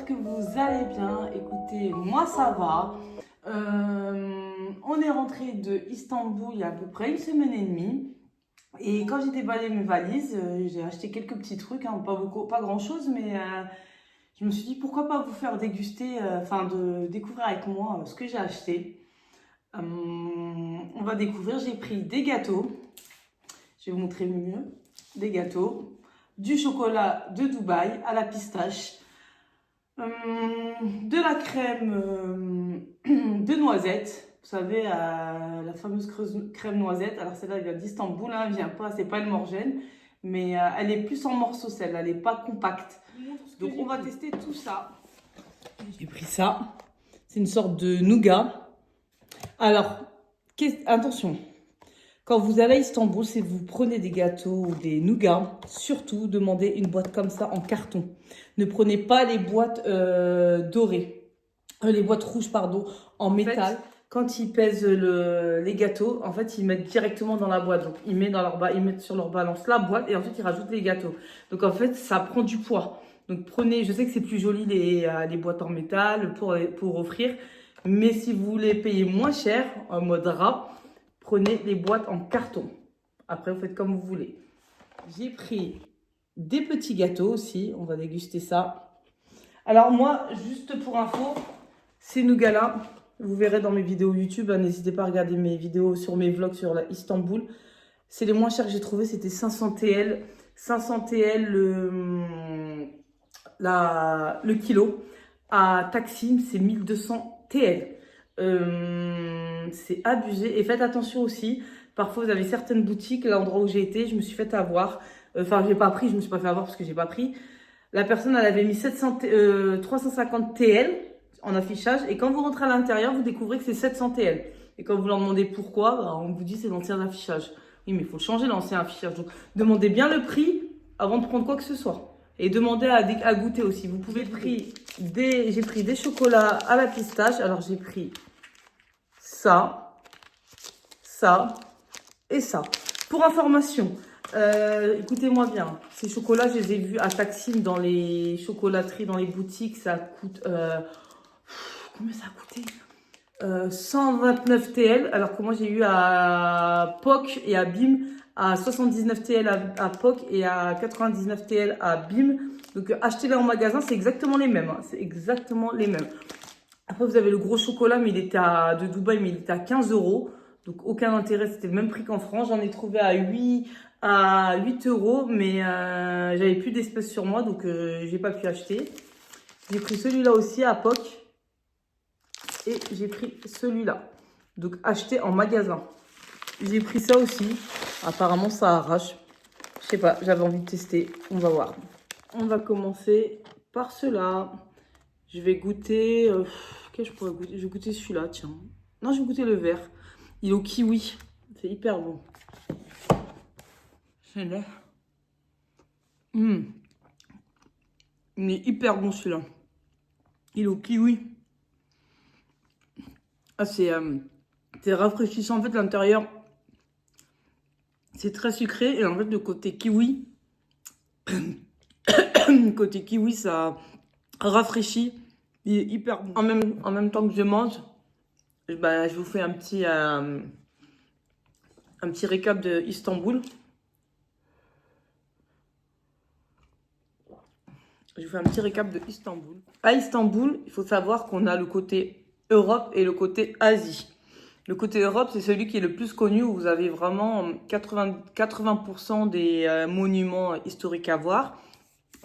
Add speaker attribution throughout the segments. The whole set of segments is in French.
Speaker 1: que vous allez bien. Écoutez, moi ça va. On est rentré de Istanbul il y a à peu près une semaine et demie. Et quand j'ai déballé mes valises, j'ai acheté quelques petits trucs, hein, pas beaucoup, pas grand-chose, mais je me suis dit pourquoi pas vous faire déguster, enfin de découvrir avec moi ce que j'ai acheté. On va découvrir, j'ai pris des gâteaux. Je vais vous montrer mieux. Des gâteaux, du chocolat de Dubaï à la pistache, de la crème de noisette. Vous savez, la fameuse crème noisette. Alors celle-là, elle vient d'Istanbul, hein, elle vient pas, c'est pas une Morgène, mais elle est plus en morceaux, celle-là, elle est pas compacte. Donc on va tester tout ça. J'ai pris ça. C'est une sorte de nougat. Alors, attention. Quand vous allez à Istanbul, si vous prenez des gâteaux ou des nougats, surtout demandez une boîte comme ça en carton. Ne prenez pas les boîtes dorées, les boîtes rouges, pardon, en métal. Quand ils pèsent les gâteaux, en fait, ils mettent directement dans la boîte. Donc, ils mettent sur leur balance la boîte et ensuite, ils rajoutent les gâteaux. Donc, en fait, ça prend du poids. Donc, prenez, je sais que c'est plus joli les boîtes en métal pour offrir. Mais si vous voulez payer moins cher, en mode rat, prenez les boîtes en carton. Après, vous faites comme vous voulez. J'ai pris des petits gâteaux aussi. On va déguster ça. Alors moi, juste pour info, ces nougats-là, vous verrez dans mes vidéos YouTube. N'hésitez pas à regarder mes vidéos sur mes vlogs sur Istanbul. C'est les moins chers que j'ai trouvé. C'était 500 TL. 500 TL le kilo. À Taksim, c'est 1200 TL. C'est abusé. Et faites attention aussi. Parfois, vous avez certaines boutiques, l'endroit où j'ai été, je me suis fait avoir. Enfin, j'ai pas pris, je me suis pas fait avoir parce que j'ai pas pris. La personne, elle avait mis 350 TL en affichage. Et quand vous rentrez à l'intérieur, vous découvrez que c'est 700 TL. Et quand vous leur demandez pourquoi, bah, on vous dit c'est l'ancien affichage. Oui, mais il faut changer l'ancien affichage. Donc, demandez bien le prix avant de prendre quoi que ce soit. Et demandez à goûter aussi. Vous pouvez j'ai pris des chocolats à la pistache. Alors, j'ai pris ça, ça et ça. Pour information, écoutez-moi bien, ces chocolats, je les ai vus à Taksim dans les chocolateries, dans les boutiques. Ça coûte... combien ça a coûté 129 TL, alors que moi j'ai eu à POC et à BIM à 79 TL à POC et à 99 TL à BIM. Donc achetez-les en magasin, c'est exactement les mêmes. Hein, c'est exactement les mêmes. Après, vous avez le gros chocolat, mais il était de Dubaï, mais il était à 15 €. Donc, aucun intérêt. C'était le même prix qu'en France. J'en ai trouvé à 8 €, mais j'avais plus d'espèces sur moi, donc j'ai pas pu acheter. J'ai pris celui-là aussi à POC. Et j'ai pris celui-là. Donc, acheté en magasin. J'ai pris ça aussi. Apparemment, ça arrache. Je sais pas, j'avais envie de tester. On va voir. On va commencer par cela. Je vais goûter... qu'est-ce que je pourrais goûter? Je vais goûter celui-là, tiens. Non, je vais goûter le vert. Il est au kiwi. C'est hyper bon. C'est là. Il est hyper bon celui-là. Il est au kiwi. Ah, c'est rafraîchissant. En fait, l'intérieur, c'est très sucré. Et en fait, le côté kiwi, ça rafraîchit. Il est hyper bon. En même temps que je mange, bah, je vous fais un petit récap de Istanbul. Je vous fais un petit récap de Istanbul. À Istanbul, il faut savoir qu'on a le côté Europe et le côté Asie. Le côté Europe, c'est celui qui est le plus connu, où vous avez vraiment 80% des monuments historiques à voir.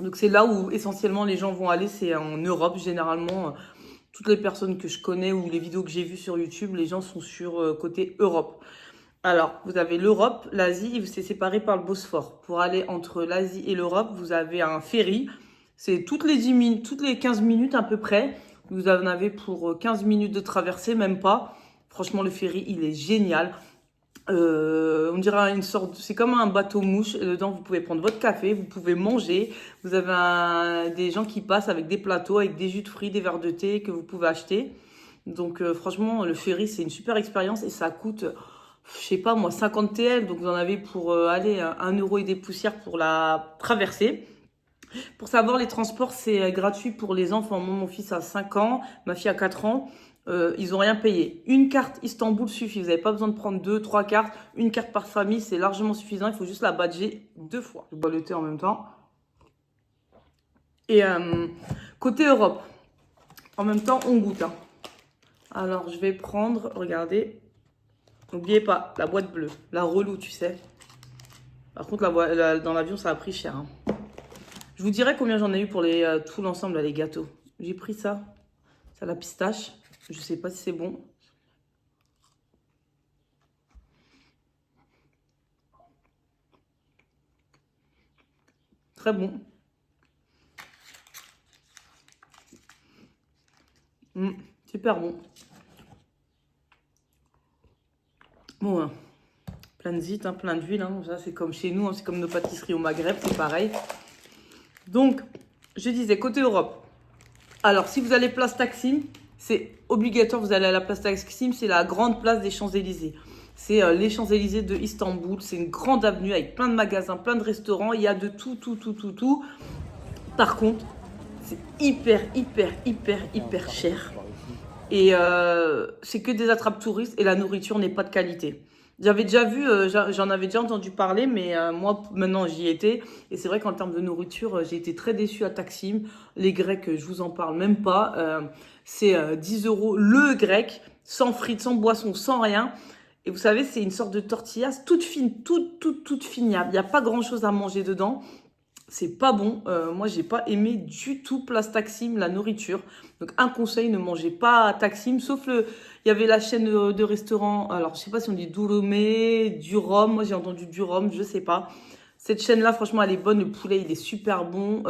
Speaker 1: Donc c'est là où essentiellement les gens vont aller, c'est en Europe. Généralement, toutes les personnes que je connais ou les vidéos que j'ai vues sur YouTube, les gens sont sur côté Europe. Alors, vous avez l'Europe, l'Asie, c'est séparé par le Bosphore. Pour aller entre l'Asie et l'Europe, vous avez un ferry. C'est toutes les 15 minutes à peu près. Vous en avez pour 15 minutes de traversée, même pas. Franchement, le ferry, il est génial. On dirait une sorte, c'est comme un bateau mouche. Et dedans, vous pouvez prendre votre café, vous pouvez manger. Vous avez des gens qui passent avec des plateaux, avec des jus de fruits, des verres de thé que vous pouvez acheter. Donc, franchement, le ferry, c'est une super expérience et ça coûte, je sais pas moi, 50 TL. Donc, vous en avez pour aller 1 € et des poussières pour la traversée. Pour savoir, les transports, c'est gratuit pour les enfants. Moi, mon fils a 5 ans, ma fille a 4 ans. Ils n'ont rien payé. Une carte Istanbul suffit. Vous n'avez pas besoin de prendre 2, 3 cartes. Une carte par famille, c'est largement suffisant. Il faut juste la badger 2 fois. Je bois le thé en même temps. Et côté Europe, en même temps, on goûte. Hein. Alors, je vais prendre, regardez. N'oubliez pas, la boîte bleue. La relou, tu sais. Par contre, dans l'avion, ça a pris cher. Hein. Je vous dirai combien j'en ai eu pour tout l'ensemble, les gâteaux. J'ai pris ça. C'est la pistache. Je sais pas si c'est bon. Très bon. Super bon. Bon, hein. Plein de zit, hein, plein d'huile. Hein. Ça, c'est comme chez nous. Hein, c'est comme nos pâtisseries au Maghreb. C'est pareil. Donc, je disais, côté Europe. Alors, si vous allez place Taksim, c'est obligatoire. Vous allez à la place Taksim. C'est la grande place des Champs-Élysées. C'est les Champs-Élysées de Istanbul. C'est une grande avenue avec plein de magasins, plein de restaurants. Il y a de tout, tout, tout, tout, tout. Par contre, c'est hyper cher. Et c'est que des attrapes touristes et la nourriture n'est pas de qualité. J'avais déjà vu, j'en avais déjà entendu parler, mais moi, maintenant, j'y étais. Et c'est vrai qu'en termes de nourriture, j'ai été très déçue à Taksim. Les Grecs, je vous en parle même pas. C'est 10 € le grec, sans frites, sans boisson, sans rien. Et vous savez, c'est une sorte de tortillas toute fine, toute fine. Il n'y a pas grand-chose à manger dedans. C'est pas bon. Moi, j'ai pas aimé du tout Place Taksim, la nourriture. Donc, un conseil, ne mangez pas à Taksim, sauf il y avait la chaîne de restaurants. Alors, je sais pas si on dit Doulomé, du Rhum. Moi, j'ai entendu du Rhum, je sais pas. Cette chaîne-là, franchement, elle est bonne. Le poulet, il est super bon.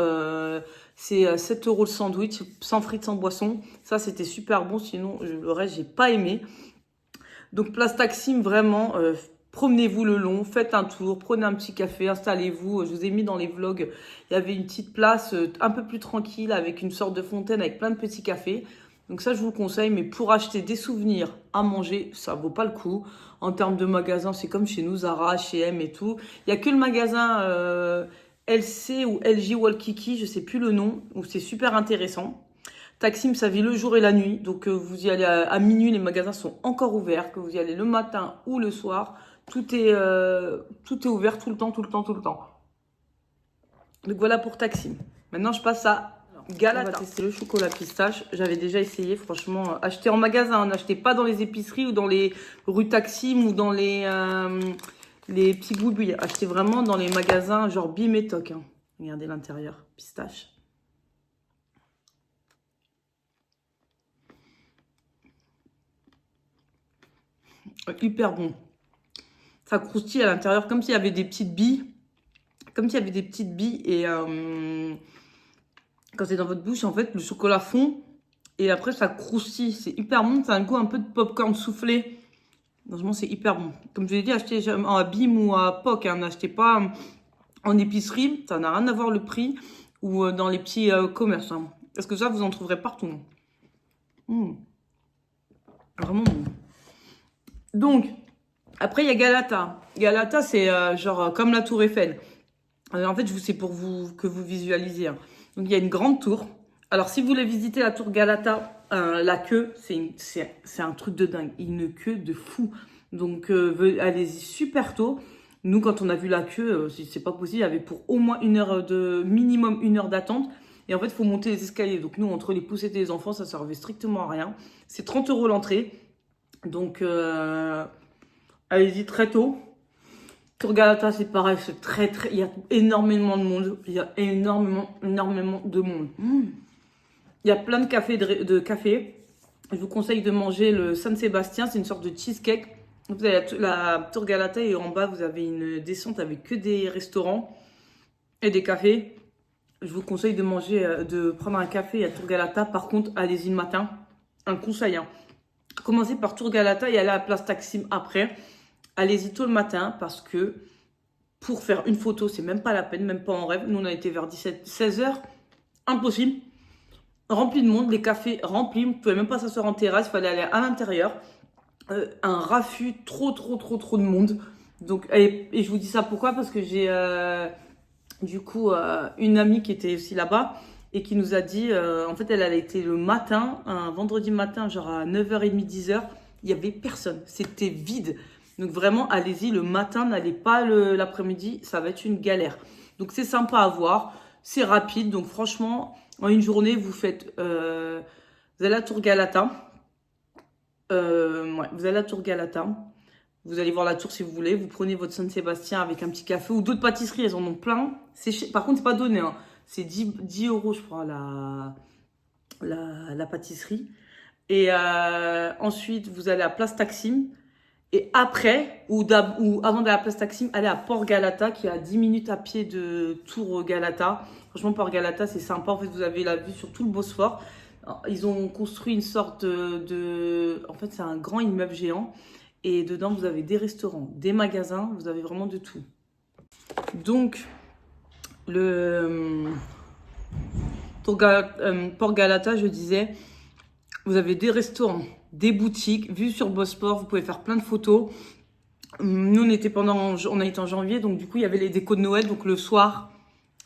Speaker 1: C'est 7 € le sandwich, sans frites, sans boisson. Ça, c'était super bon. Sinon, le reste, j'ai pas aimé. Donc, Place Taksim, vraiment, promenez-vous le long, faites un tour, prenez un petit café, installez-vous. Je vous ai mis dans les vlogs, il y avait une petite place un peu plus tranquille avec une sorte de fontaine avec plein de petits cafés. Donc ça, je vous le conseille, mais pour acheter des souvenirs à manger, ça vaut pas le coup. En termes de magasins, c'est comme chez nous, Zara, H&M et tout. Il y a que le magasin LC ou LG Walkiki, je sais plus le nom, où c'est super intéressant. Taksim, ça vit le jour et la nuit. Donc, vous y allez à minuit, les magasins sont encore ouverts. Que vous y allez le matin ou le soir, tout est ouvert tout le temps. Donc, voilà pour Taksim. Maintenant, je passe à Galata. On va tester le chocolat pistache. J'avais déjà essayé, franchement. Acheter en magasin, n'achetez pas dans les épiceries ou dans les rues Taksim ou dans les petits boubouilles. Achetez vraiment dans les magasins genre Bim et Toc. Hein. Regardez l'intérieur, pistache. Hyper bon. Ça croustille à l'intérieur comme s'il y avait des petites billes. Et quand c'est dans votre bouche, en fait, le chocolat fond. Et après, ça croustille. C'est hyper bon. Ça a un goût un peu de popcorn soufflé. Franchement, c'est hyper bon. Comme je l'ai dit, achetez à Bim ou à POC. Hein, n'achetez pas en épicerie. Ça n'a rien à voir le prix. Ou dans les petits commerces. Hein. Parce que ça, vous en trouverez partout. Vraiment bon. Donc, après, il y a Galata. Galata, c'est genre comme la tour Eiffel. En fait, c'est pour que vous visualisiez. Hein. Donc, il y a une grande tour. Alors, si vous voulez visiter la tour Galata, la queue, c'est un truc de dingue. Une queue de fou. Donc, allez-y super tôt. Nous, quand on a vu la queue, c'est pas possible. Il y avait pour au moins minimum 1 heure d'attente. Et en fait, il faut monter les escaliers. Donc, nous, entre les poussettes et les enfants, ça servait strictement à rien. C'est 30 € l'entrée. Donc, allez-y très tôt. Tour Galata, c'est pareil, c'est il y a énormément de monde. Il y a énormément de monde. Il y a plein de cafés. Je vous conseille de manger le San Sébastien, c'est une sorte de cheesecake. Vous avez la Tour Galata et en bas, vous avez une descente avec que des restaurants et des cafés. Je vous conseille de prendre un café à Tour Galata. Par contre, allez-y le matin. Un conseil, hein. Commencez par Tour Galata et allez à la place Taksim après. Allez-y tôt le matin parce que pour faire une photo, c'est même pas la peine, même pas en rêve. Nous, on a été vers 16 h. Impossible. Rempli de monde, les cafés remplis. Vous ne pouvez même pas s'asseoir en terrasse, il fallait aller à l'intérieur. Un raffut, trop de monde. Donc, et je vous dis ça pourquoi? Parce que j'ai Du coup, une amie qui était aussi là-bas et qui nous a dit, en fait, elle a été le matin, un vendredi matin, genre à 9h30, 10h, il n'y avait personne. C'était vide. Donc vraiment, allez-y le matin, n'allez pas l'après-midi, ça va être une galère. Donc c'est sympa à voir, c'est rapide. Donc franchement, en une journée, vous faites, vous allez à Tour Galata. Ouais, vous allez à Tour Galata. Vous allez voir la tour si vous voulez. Vous prenez votre Saint-Sébastien avec un petit café ou d'autres pâtisseries. Elles en ont plein. Par contre, c'est pas donné. Hein. C'est 10 euros, je crois, la pâtisserie. Et ensuite, vous allez à Place Taksim. Et après, ou avant d'aller à Place Taksim, allez à Port Galata, qui est à 10 minutes à pied de Tour Galata. Franchement, Port Galata, c'est sympa. En fait, vous avez la vue sur tout le Bosphore. Ils ont construit une sorte En fait, c'est un grand immeuble géant. Et dedans, vous avez des restaurants, des magasins, vous avez vraiment de tout. Donc, Port Galata, je disais, vous avez des restaurants, des boutiques, vues sur Bosphore, vous pouvez faire plein de photos. Nous, on a été en janvier, donc du coup, il y avait les décos de Noël, donc le soir,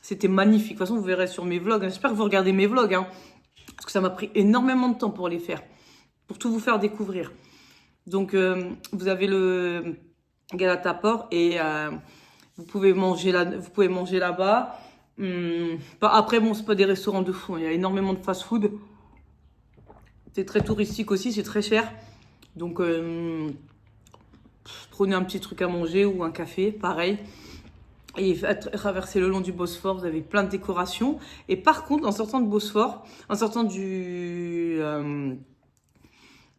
Speaker 1: c'était magnifique. De toute façon, vous verrez sur mes vlogs. J'espère que vous regardez mes vlogs, hein, parce que ça m'a pris énormément de temps pour les faire, pour tout vous faire découvrir. Donc, vous avez le Galata Port et vous pouvez manger là-bas. Après, bon, c'est pas des restaurants de fou. Il y a énormément de fast-food. C'est très touristique aussi, c'est très cher. Donc, prenez un petit truc à manger ou un café, pareil. Et traversez le long du Bosphore, vous avez plein de décorations. Et par contre, en sortant de Bosphore, en sortant du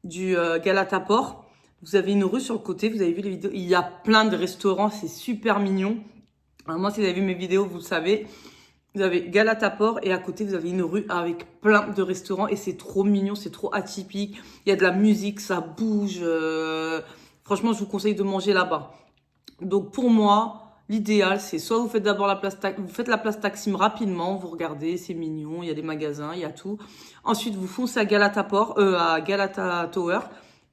Speaker 1: Galata Port, vous avez une rue sur le côté, vous avez vu les vidéos, il y a plein de restaurants, c'est super mignon. Alors moi, si vous avez vu mes vidéos, vous le savez. Vous avez Galata Port et à côté, vous avez une rue avec plein de restaurants et c'est trop mignon, c'est trop atypique. Il y a de la musique, ça bouge. Franchement, je vous conseille de manger là-bas. Donc pour moi, l'idéal, c'est soit vous faites d'abord vous faites la place Taksim rapidement, vous regardez, c'est mignon, il y a des magasins, il y a tout. Ensuite, vous foncez à Galata Port, à Galata Tower.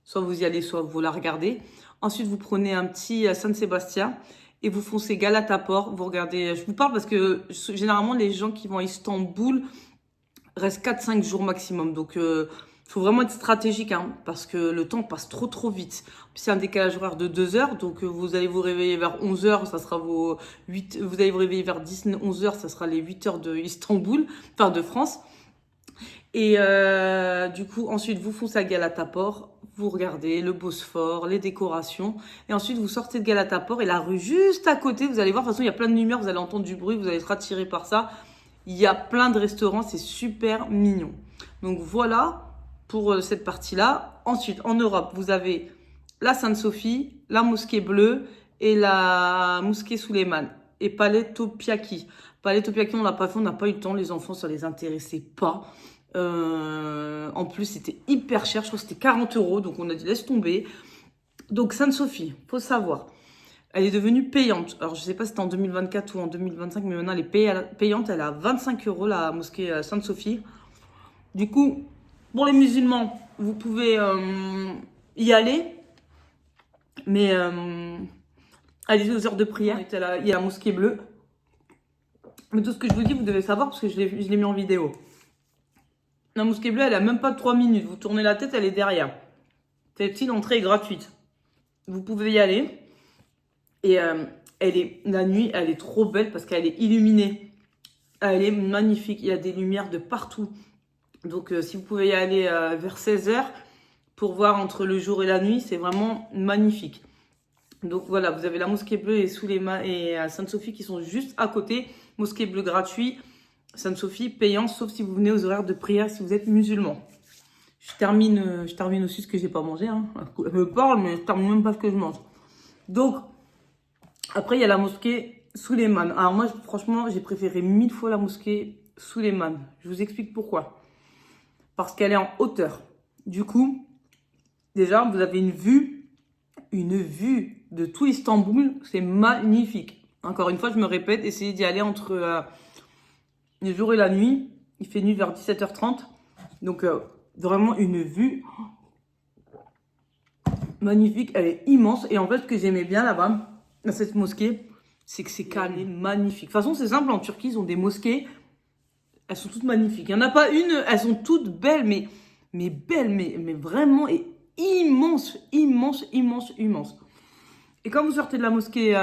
Speaker 1: Soit vous y allez, soit vous la regardez. Ensuite, vous prenez un petit Saint-Sébastien et vous foncez Galata Port. Vous regardez, je vous parle parce que généralement, les gens qui vont à Istanbul restent 4-5 jours maximum. Donc, il faut vraiment être stratégique hein, parce que le temps passe trop vite. C'est un décalage horaire de 2 heures. Donc, vous allez vous réveiller vers 11 heures. Ça sera vos 8. Vous allez vous réveiller vers 11 heures. Ça sera les 8 heures de Istanbul, enfin de France. Et du coup, ensuite, vous foncez à Galata Port. Vous regardez le Bosphore, les décorations. Et ensuite, vous sortez de Galata Port et la rue juste à côté, vous allez voir, de toute façon, il y a plein de lumière, vous allez entendre du bruit, vous allez être attiré par ça. Il y a plein de restaurants, c'est super mignon. Donc voilà pour cette partie-là. Ensuite, en Europe, vous avez la Sainte-Sophie, la Mosquée Bleue et la Mosquée Souleymane. Et Palais Topiaki. Palais Topiaki, on l'a pas fait, on n'a pas eu le temps, les enfants, ça les intéressait pas. En plus, c'était hyper cher. Je crois que c'était 40 euros. Donc, on a dit laisse tomber. Donc, Sainte-Sophie, faut savoir, elle est devenue payante. Alors, je sais pas si c'était en 2024 ou en 2025, mais maintenant, elle est payante. Elle est à 25 euros, la mosquée Sainte-Sophie. Du coup, pour les musulmans, vous pouvez y aller. Mais allez aux heures de prière. Il y a la mosquée bleue. Mais tout ce que je vous dis, vous devez savoir parce que je l'ai mis en vidéo. La mosquée bleue, elle a même pas 3 minutes. Vous tournez la tête, elle est derrière. Celle-ci, l'entrée est gratuite. Vous pouvez y aller. Et la nuit, elle est trop belle parce qu'elle est illuminée. Elle est magnifique. Il y a des lumières de partout. Donc, si vous pouvez y aller vers 16h pour voir entre le jour et la nuit, c'est vraiment magnifique. Donc, voilà, vous avez la mosquée bleue et Sainte-Sophie qui sont juste à côté. Mosquée bleue gratuite. Sainte-Sophie payant, sauf si vous venez aux horaires de prière, si vous êtes musulman. Je termine aussi ce que j'ai pas mangé. Hein. Je me parle, mais je termine même pas ce que je mange. Donc, après, il y a la mosquée Souleymane. Alors moi, franchement, j'ai préféré 1000 fois la mosquée Souleymane. Je vous explique pourquoi. Parce qu'elle est en hauteur. Du coup, déjà, vous avez une vue de tout Istanbul. C'est magnifique. Encore une fois, je me répète, essayez d'y aller entre... le jour et la nuit, il fait nuit vers 17h30. Donc, vraiment une vue magnifique. Elle est immense. Et en fait, ce que j'aimais bien là-bas, dans cette mosquée, c'est que c'est calme et magnifique. De toute façon, c'est simple, en Turquie, ils ont des mosquées. Elles sont toutes magnifiques. Il n'y en a pas une, elles sont toutes belles, mais belles, mais vraiment et immenses, immenses, immenses, immenses. Et quand vous sortez de la mosquée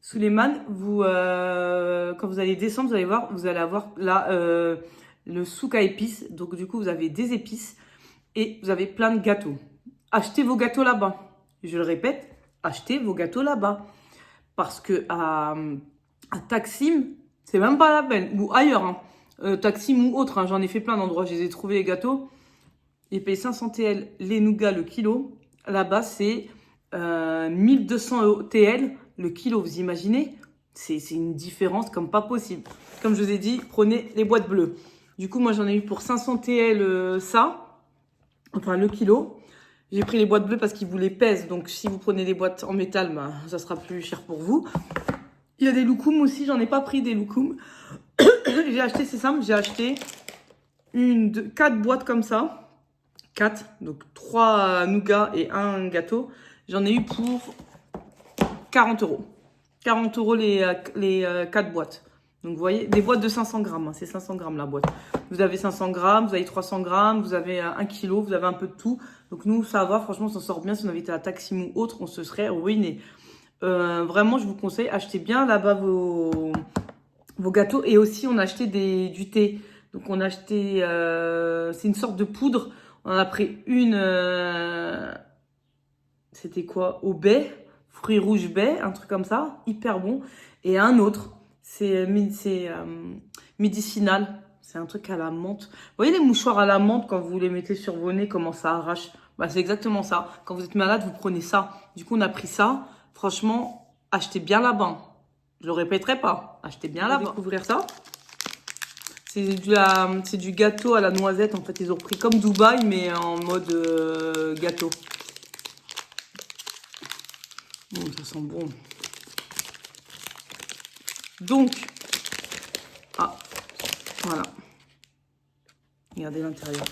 Speaker 1: Suleiman, quand vous allez descendre, vous allez avoir là le souk à épices. Donc du coup, vous avez des épices et vous avez plein de gâteaux. Achetez vos gâteaux là-bas. Je le répète, achetez vos gâteaux là-bas. Parce que à Taksim, c'est même pas la peine. Ou ailleurs, hein. Taksim ou autre, hein. J'en ai fait plein d'endroits. Je les ai trouvés les gâteaux. Ils payent 500 TL les nougats le kilo. Là-bas, c'est 1200 TL le kilo. Vous imaginez? C'est une différence comme pas possible. Comme je vous ai dit, prenez les boîtes bleues. Du coup, moi, j'en ai eu pour 500 TL ça. Enfin, le kilo. J'ai pris les boîtes bleues parce qu'ils vous les pèsent. Donc, si vous prenez des boîtes en métal, bah, ça sera plus cher pour vous. Il y a des loukoums aussi. J'en ai pas pris des loukoums. J'ai acheté, c'est simple, j'ai acheté 4 boîtes comme ça. 4. Donc, 3 nougats et un gâteau. J'en ai eu pour 40 euros. 40 euros les 4 boîtes. Donc, vous voyez, des boîtes de 500 grammes. Hein, c'est 500 grammes la boîte. Vous avez 500 grammes, vous avez 300 grammes, vous avez 1 kilo, vous avez un peu de tout. Donc, nous, ça va. Franchement, on s'en sort bien. Si on avait été à Taksim ou autre, on se serait ruiné. Vraiment, je vous conseille, achetez bien là-bas vos gâteaux. Et aussi, on a acheté du thé. Donc, on a acheté... c'est une sorte de poudre. On en a pris une... c'était quoi? Au baies. Fruits rouges baies. Un truc comme ça. Hyper bon. Et un autre. C'est médicinal. C'est un truc à la menthe. Vous voyez les mouchoirs à la menthe quand vous les mettez sur vos nez, comment ça arrache? Bah, c'est exactement ça. Quand vous êtes malade, vous prenez ça. Du coup, on a pris ça. Franchement, achetez bien là-bas. Je le répéterai pas. Achetez bien là-bas. Découvrir ça. C'est du gâteau à la noisette. En fait, ils ont pris comme Dubaï, mais en mode gâteau. Bon, ça sent bon. Donc, voilà. Regardez l'intérieur.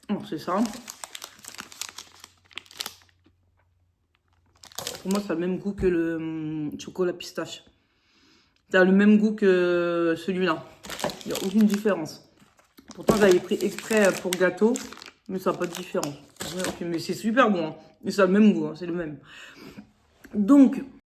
Speaker 1: Alors, c'est ça. Pour moi, ça a le même goût que le chocolat pistache. Ça a le même goût que celui-là. Il n'y a aucune différence. Pourtant, j'avais pris exprès pour gâteau, mais ça n'a pas de différence. Mais c'est super bon. Hein. Et ça a le même goût, hein, c'est le même. Donc,